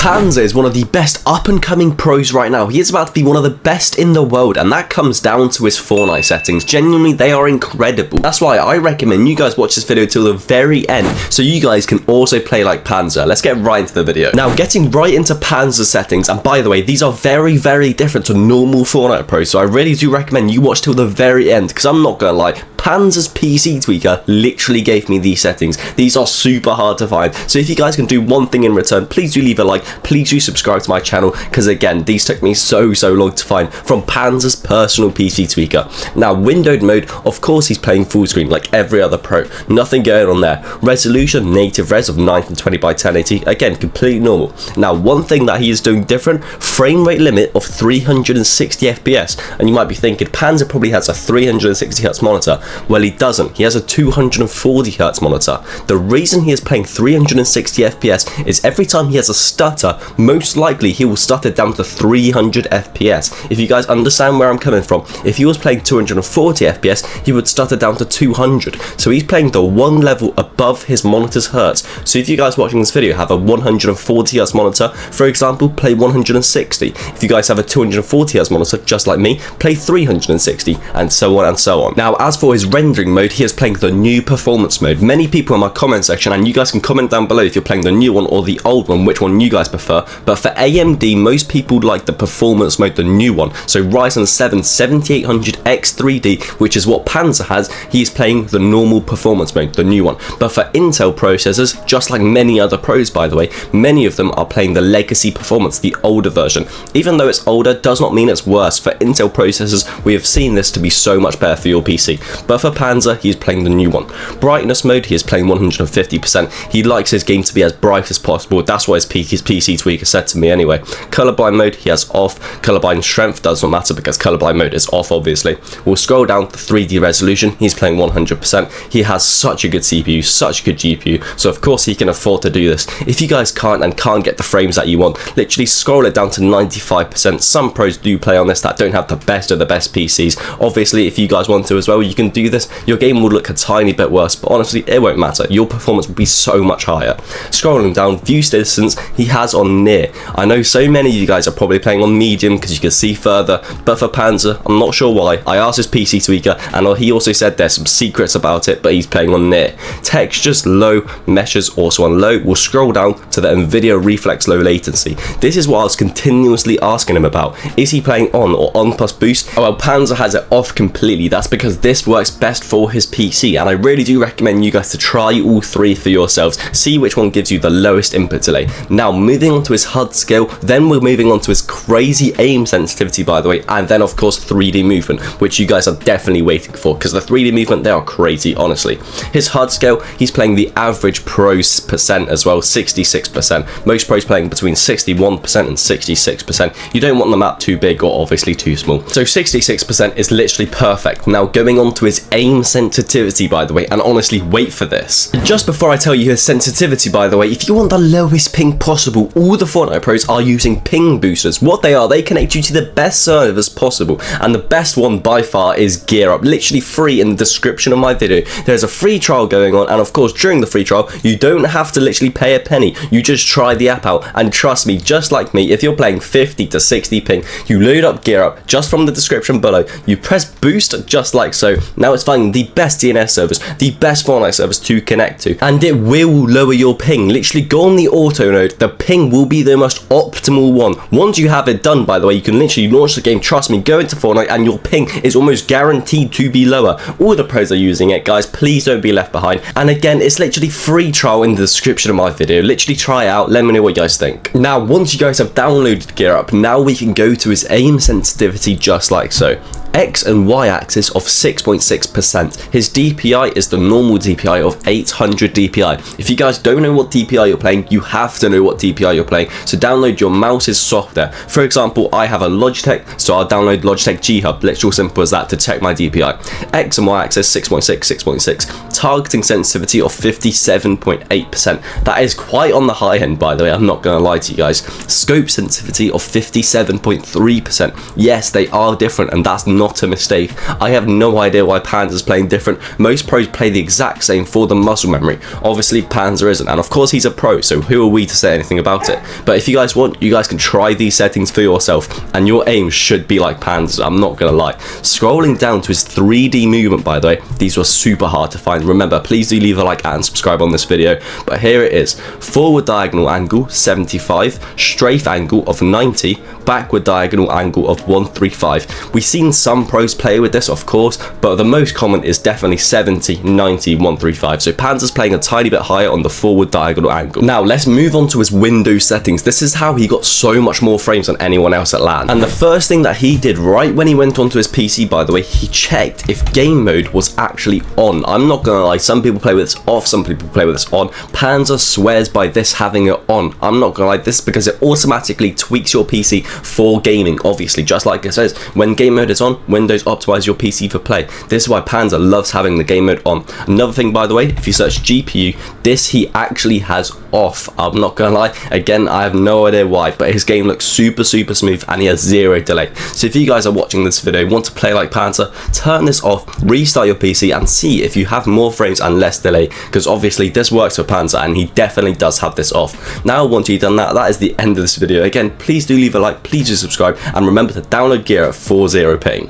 Panzer is one of the best up-and-coming pros right now. He is about to be one of the best in the world, and that comes down to his Fortnite settings. Genuinely, they are incredible. That's why I recommend you guys watch this video till the very end, so you guys can also play like Panzer. Let's get right into the video. Now, getting right into Panzer's settings, and by the way, these are very, very different to normal Fortnite pros, so I really do recommend you watch till the very end, because I'm not gonna lie, Panzer's PC tweaker literally gave me these settings. These are super hard to find, so if you guys can do one thing in return, please do leave a like, please do subscribe to my channel, because again, these took me so long to find from Panzer's personal PC tweaker. Now, windowed mode, of course he's playing full screen like every other pro, nothing going on there. Resolution, native res of 920 by 1080, again, completely normal. Now, one thing that he is doing different, frame rate limit of 360 FPS, and you might be thinking, Panzer probably has a 360Hz monitor. Well, he doesn't. He has a 240Hz monitor. The reason he is playing 360 FPS is every time he has a stutter, most likely he will stutter down to 300 FPS. If you guys understand where I'm coming from, if he was playing 240 FPS, he would stutter down to 200. So he's playing the one level above his monitor's hertz. So if you guys watching this video have a 140Hz monitor, for example, play 160. If you guys have a 240Hz monitor, just like me, play 360, and so on and so on. Now, as for his rendering mode, he is playing the new performance mode. Many people in my comment section, and you guys can comment down below if you're playing the new one or the old one, which one you guys prefer, but for AMD, most people like the performance mode, the new one. So Ryzen 7 7800X3D, which is what Panzer has, he is playing the normal performance mode, the new one. But for Intel processors, just like many other pros by the way, many of them are playing the legacy performance, the older version. Even though it's older, does not mean it's worse. For Intel processors, we have seen this to be so much better for your PC. But for Panzer, he is playing the new one. Brightness mode, he is playing 150%. He likes his game to be as bright as possible. That's what his PC tweaker said to me anyway. Colorblind mode, he has off. Colorblind strength does not matter because colorblind mode is off, obviously. We'll scroll down to 3D resolution. He's playing 100%. He has such a good CPU, such a good GPU, so of course he can afford to do this. If you guys can't get the frames that you want, literally scroll it down to 95%. Some pros do play on this that don't have the best of the best PCs. Obviously, if you guys want to as well, you can do this. Your game will look a tiny bit worse, but honestly, it won't matter. Your performance will be so much higher. Scrolling down, view distance, he has on near. I know so many of you guys are probably playing on medium because you can see further, but for Panzer, I'm not sure why. I asked his PC tweaker, and he also said there's some secrets about it, but he's playing on near. Textures low, meshes also on low. We'll scroll down to the NVIDIA Reflex low latency. This is what I was continuously asking him about. Is he playing on or on plus boost? Oh well, Panzer has it off completely. That's because this works best for his PC, and I really do recommend you guys to try all three for yourselves. See which one gives you the lowest input delay. Now, moving on to his HUD scale, then we're moving on to his crazy aim sensitivity, by the way, and then of course 3D movement, which you guys are definitely waiting for, because the 3D movement, they are crazy, honestly. His HUD scale, he's playing the average pros percent as well, 66%. Most pros playing between 61% and 66%. You don't want the map too big or obviously too small. So 66% is literally perfect. Now, going on to his aim sensitivity, by the way, and honestly, wait for this. Just before I tell you his sensitivity, by the way, if you want the lowest ping possible, all the Fortnite pros are using ping boosters. What they are, they connect you to the best servers possible, and the best one by far is Gear Up. Literally free in the description of my video. There's a free trial going on, and of course, during the free trial, you don't have to literally pay a penny. You just try the app out, and trust me, just like me, if you're playing 50 to 60 ping, you load up Gear Up just from the description below, you press boost just like so. Now it's finding the best DNS servers, the best Fortnite servers to connect to, and it will lower your ping. Literally go on the auto node, the ping will be the most optimal one. Once you have it done, by the way, you can literally launch the game, trust me, go into Fortnite and your ping is almost guaranteed to be lower. All the pros are using it, guys, please don't be left behind. And again, it's literally free trial in the description of my video. Literally try it out, let me know what you guys think. Now, once you guys have downloaded Gear Up, now we can go to his aim sensitivity just like so. X and Y axis of 6.6%. His DPI is the normal DPI of 800 DPI. If you guys don't know what DPI you're playing, you have to know what DPI you're playing. So download your mouse's software. For example, I have a Logitech, so I'll download Logitech G Hub. Literally simple as that to check my DPI. X and Y axis 6.6, 6.6. Targeting sensitivity of 57.8%. That is quite on the high end, by the way. I'm not gonna lie to you guys. Scope sensitivity of 57.3%. Yes, they are different, and that's not not a mistake. I have no idea why Panzer's playing different. Most pros play the exact same for the muscle memory. Obviously Panzer isn't, and of course he's a pro, so who are we to say anything about it? But if you guys want, you guys can try these settings for yourself, and your aim should be like Panzer, I'm not gonna lie. Scrolling down to his 3D movement, by the way, these were super hard to find. Remember, please do leave a like and subscribe on this video. But here it is: forward diagonal angle 75, strafe angle of 90, backward diagonal angle of 135. We've seen some pros play with this, of course, but the most common is definitely 70, 90, 135. So Panzer's playing a tiny bit higher on the forward diagonal angle. Now let's move on to his Windows settings. This is how he got so much more frames than anyone else at LAN. And the first thing that he did right when he went onto his PC, by the way, he checked if game mode was actually on. I'm not gonna lie, some people play with this off, some people play with this on. Panzer swears by this having it on. I'm not gonna lie, this is because it automatically tweaks your PC for gaming, obviously, just like it says, when game mode is on, Windows optimize your PC for play. This is why Panzer loves having the game mode on. Another thing, by the way, if you search GPU, this he actually has off. I'm not gonna lie, again, I have no idea why, but his game looks super smooth and he has zero delay. So if you guys are watching this video, want to play like Panzer, turn this off, restart your PC and see if you have more frames and less delay, because obviously this works for Panzer and he definitely does have this off. Now once you've done that, that is the end of this video. Again, please do leave a like, please do subscribe, and remember to download gear at 40p.